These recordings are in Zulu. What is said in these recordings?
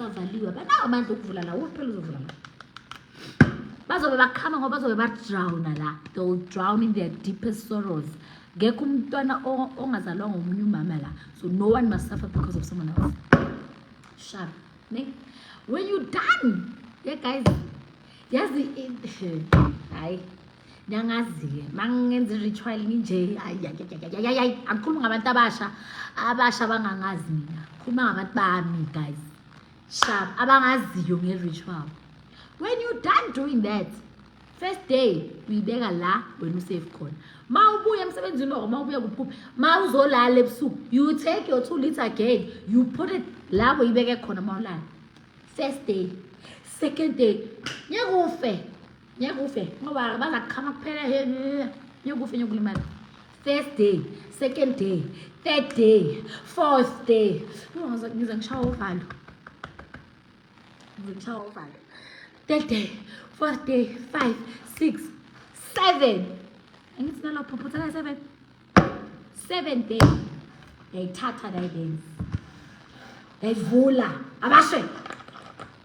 kusavaliwe banawo amandla okuvula la uphela uzovula la bazobe bakhama ngoba bazobe badrowna la they will drown in their deepest sorrows ngekho umntwana ongazalwa ngomunye umama la so no one must suffer because of someone else sharp ne when you done yeah guys yazi hayi nyangaziye mangenza ritual nje ayi akukhuluma ngabantu abasha bangangazi mina khuluma ngabantu bami guys sharp abangaziyo nge-ritual when you done doing that first day uyibeka la wena usafe khona mawubuya emsebenzini lo mawubuya kuphupha mawuzolala ebusuku you take your 2 liter again you put it la uyibeke khona mawulala first day second day nyakufe ngoba bazakhama kuphela nyakufe nyakulimala first day second day third day fourth day ngiza ngishaya uvalo third day fourth day 5 6 7 angithi nalapho phothela 7 day yayithatha la dance yayivula abashe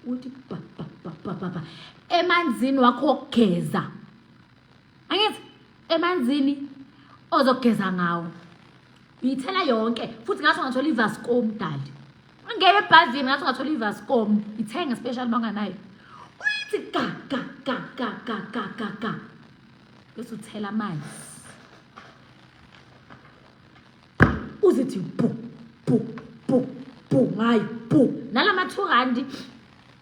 uthi ba emanzini wakho okugeza angithi emanzini ozogeza ngawo uyithela yonke futhi ngathi ungathola iVascom dali angeke ebhazini ngathi ungathola iVascom ithenga special banganayo uyithi ga bese uthela amanzi uzithi bu ngayi bu nalama 200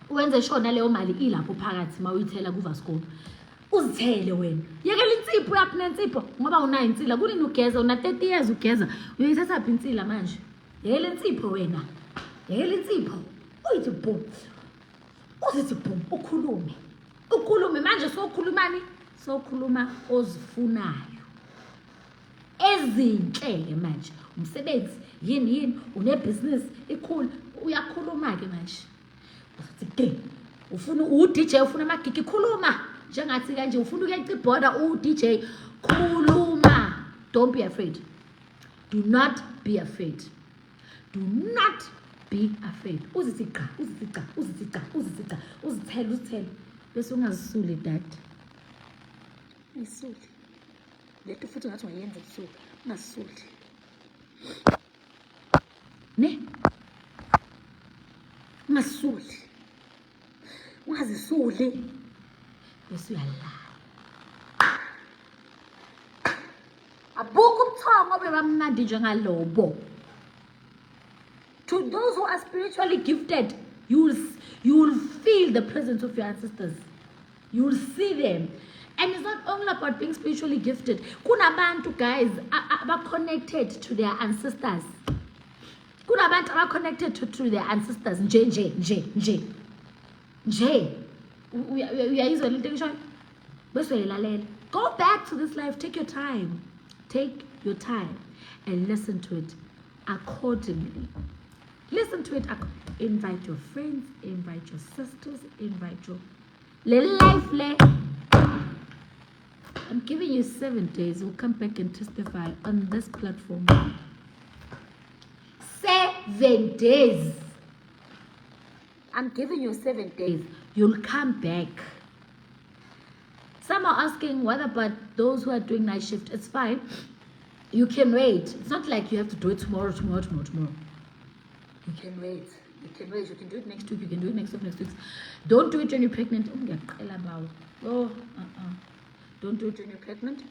wenze shona leyo mali ilapho phakathi mawuyithela kuVascom uzithele wena yekela insipho yaphi nensipho ngoba unayo insila kunini ugeza una 30 years ugeza uyithatha phi insila manje yekela insipho wena yekela insipho uyithi bu uzithi bu ukhulume manje sokhulumani sokhuluma ozifunayo ezinhle manje umsebenzi yini une-business ikhulu uyakhuluma ke manje uthi ufuna u-DJ ufuna amagigi khuluma njengathi kanje ufuna ukuyenza ibhoda u-DJ khuluma don't be afraid do not be afraid uzithele bese ungazisuli dad ayisuli lethu futhi ngathi ungayenza ebusuku ungazisuli ne ungazisuli bese uyalala abukho ubuthongo bebamnandi njengalobo. To those who are spiritually gifted, you will feel the presence of your ancestors. You will see them. And it's not only about being spiritually gifted. Kunabantu guys are connected to their ancestors. Kunabantu are connected to their ancestors. Nje. Go back to this life. Take your time. And listen to it accordingly. Listen to it. Invite your friends, invite your sisters, invite your life. I'm giving you 7 days. We'll come back and testify on this platform. 7 days. I'm giving you 7 days. You'll come back. Some are asking, what about those who are doing night shift? It's fine. You can wait. It's not like you have to do it tomorrow. You can wait. You can do it next week. You can do it next week. Don't do it when you're pregnant. Don't do it when you're pregnant.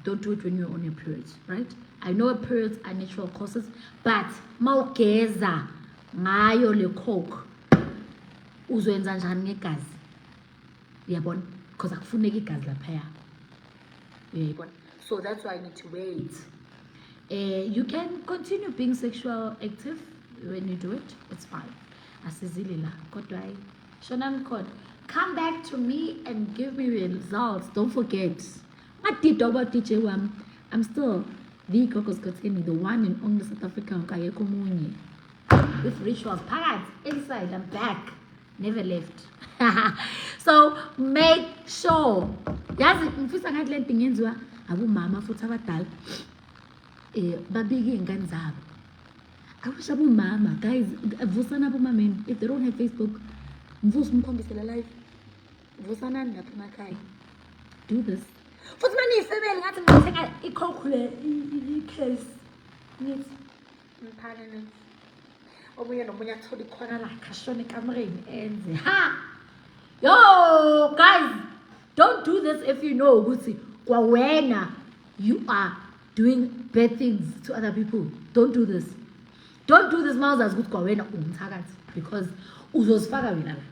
Don't do it when you're on your periods, right? I know periods are natural causes, but mawugeza ngayo le coke uzoyenza njani ngegazi? Uyabona? Because akufuneki igazi laphaya. Uyabona? So that's why I need to wait. You can continue being sexual active when you do it. It's fine. Asizilila. Kodwa shona ngikhona. Come back to me and give me results. Don't forget. DJ Wam. I'm still the Kokos Koteni, the one and only South African Kayeko Munye. With rituals. Parents inside and back. Never left. So make sure. Yazi mfisa ngathi lento ngenziwa abomama futhi abadala babike ingane zabo. I wish abomama, guys, vusana abomameni. If they don't have Facebook, mvusa umkhombisela live. Vusana lapha emakhaya. Do this. Futhi manje ifemeli ngathi ngithenga i-coke i-case. Nithi mphane nini. Omunye nomunye athola ikhona la khashona ekamereni enze. Ha! Yo, guys, don't do this if you know ukuthi kwawena you are doing bad things to other people. Don't do this. Don't do this mawuzazi ukuthi kwawena umthakathi because uzozifaka wena la.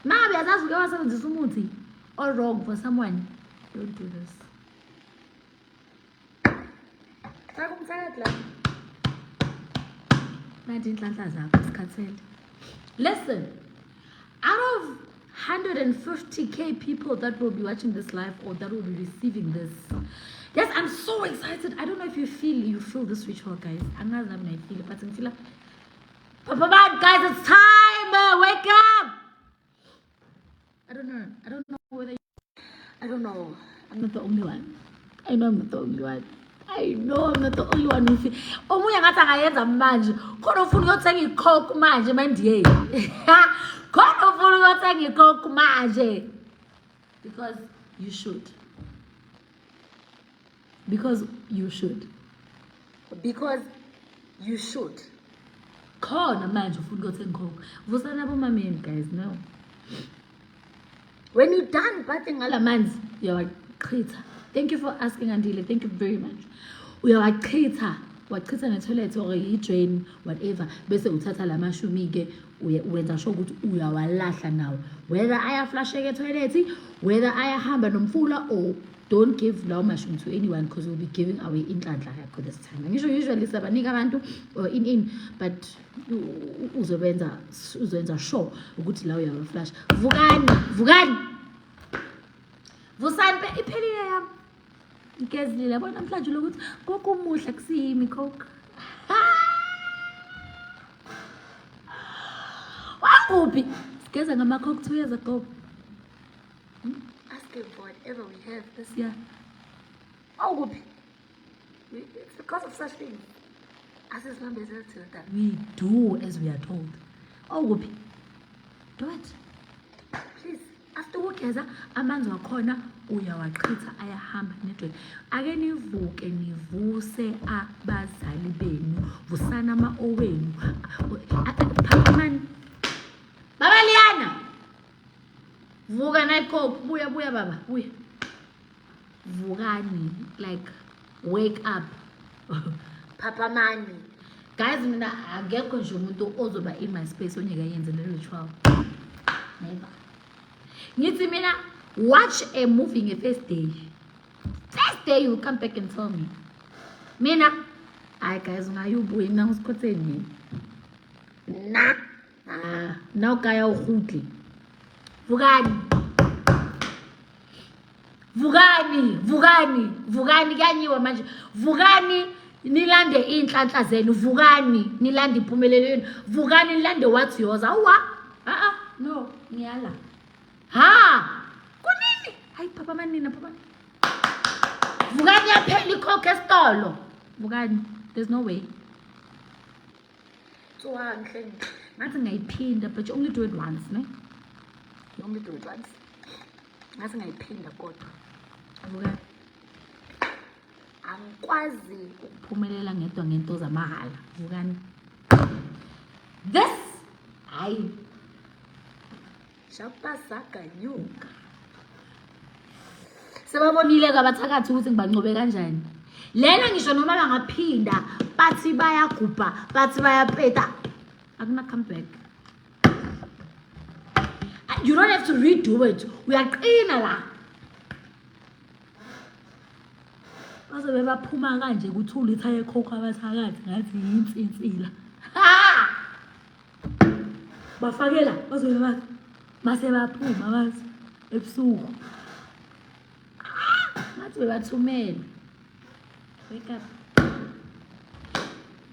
Mabe azazi uke wasebenzisa umuthi all wrong for someone. Don't do this. Faka umthakathi la. Nathi inhlanhla zakho sikhathele. Listen, out of 150k people that will be watching this live or that will be receiving this, yes, I'm so excited. I don't know if you feel this ritual, guys. I'm not that I feel it, but I feel like, Papa Man, guys, it's time. Wake up. I don't know whether I don't know. I'm not the only one. I know I'm not the only one. I know I'm not the only one who feel. Omunye ngathi angayenza manje. Khona ufuna ukuthenga icoke manje mandiye. Khona ufuna ukuthenga icoke manje. Because you should. Because you should. Because you should. Khona manje ufuna ukuthenga icoke. Vusana abomameni, guys, no. When you're done bathing ngala manzi, uyawachitha. Thank you for asking, Andile. Thank you very much. Uyawachitha netoilet or i-drain, whatever. Bese uthatha la mashumi ke wenza sure ukuthi uyawalahla nawo. Whether ayaflasheka etoilet, whether ayahamba nomfula, or don't give lawo mashumi to anyone because we'll be giving away inhlanhla yakho this time. Ngisho usually sabanika abantu or in, but uzobenza sure ukuthi la uyawaflash. Vukani. Vusani iphelile yami. Ngezile bona namhlanje lokuthi kokumuhle kusimi coke. Wakuphi? Sigeza ngama coke 2 years ago. Ask him for whatever we have this year. Wakuphi? It's because of such things. As is numbers that we do as we are told. Wakuphi? Do it. Please. After ukugeza amanzi wakhona uyawachitha ayahamba network. Ake nivuke nivuse abazali benu, vusana ama owenu. Papa Man. Baba Liana. Vuka na coke, buya baba, buya. Vukani, like wake up. Papa Man. Guys, mina akekho nje umuntu ozoba in my space onyeka yenze le ritual. Never. Ngithi mina watch a movie nge first day. First day you come back and tell me. Mina, ay guys, ungayubuye mina ngisikhotheni mina. Now kaya ukhutli. Vukani kanyiwe manje. Vukani nilande inhlanhla zenu. Vukani nilande impumelelo yenu. Vukani nilande what's yours. Awa. No, ngiyala. Ha! Kunini? Hayi Papa Man nina Papa. Vukani yaphela icoke esitolo. Vukani, there's no way. So ngathi ngayiphinda, but you only do it once, ne? You only do it once. Ngathi ngayiphinda kodwa. Vukani. Angikwazi ukuphumelela ngedwa ngento zamahala. Vukani. This Shapa saka nyuka. Sebabonile kabathakathi ukuthi ngibancobe kanjani. Lena ngisho noma bangaphinda bathi bayagubha, bathi bayapeta. Akuna come back. You don't have to redo it. Uyaqina la. Bazobe baphuma kanje ukuthi ulitha yecoke abathakathi ngathi yinsinsila. Ha! Bafakela bazobe bathi mase baphuma bathi ebusuku. Ngathi bebathumela. Wake up.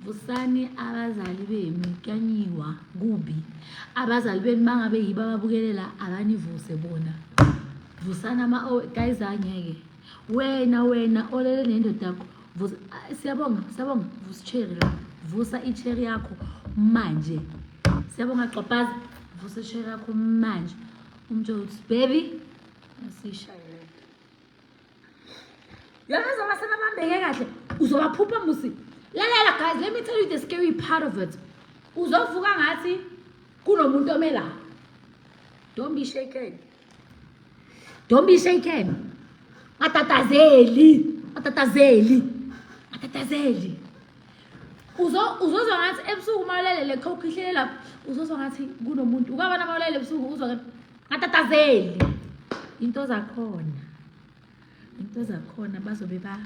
Vusani abazali benu kanyiwa kubi. Abazali benu bangabe yiba babukelela abanivuse bona. Vusana guys angeke. Wena olele nendoda yakho Siyabonga, vusa icherry la. Vusa icherry yakho manje. Siyabonga Xhaphaza, vusa icherry yakho manje. Umtsho uthi baby, asishayele. Yazi masebabambeke kahle, uzobaphupha musi. Lalela guys, let me tell you the scary part of it. Uzovuka ngathi kunomuntu omela. Don't be shaken. Don't be shaken. Atatazeli. Uzozwa ngathi ebusuku mawulele le coke ihlele lapha, uzozwa ngathi kunomuntu. Ukabana mawulele ebusuku uzwa ngathi atatazeli. Into zakhona bazobe ba.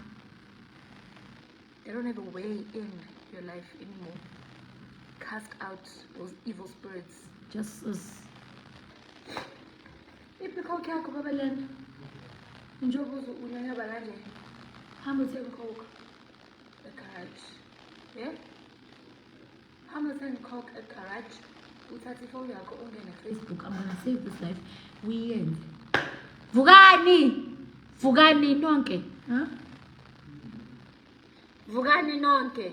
They don't have a way in your life anymore. Cast out those evil spirits. Just as if the coke yakho babalena. Njobo unyanya balanje. Hamba uthenga coke garage. Yeah? Hamba uthenga coke garage. Uthatha ifoni yakho ungene Facebook. I'm gonna save this life. We end. Vukani nonke. Huh? Vukani nonke.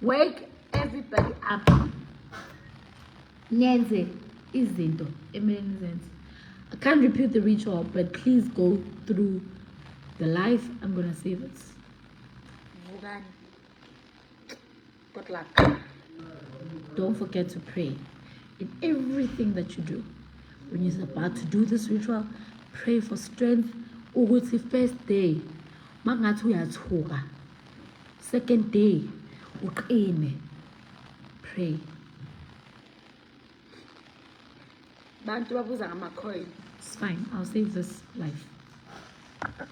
Wake everybody up. Nenze izinto emeleni zenze. I can't repeat the ritual, but please go through the life. I'm gonna save it. Vukani. Good luck. Don't forget to pray in everything that you do. When you're about to do this ritual, pray for strength. Ukuthi first day, makungathi uyathuka. Second day, uqine. Pray. Bantu babuza ngama-coin. It's fine. I'll save this life.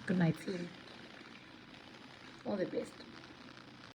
Good night. All the best.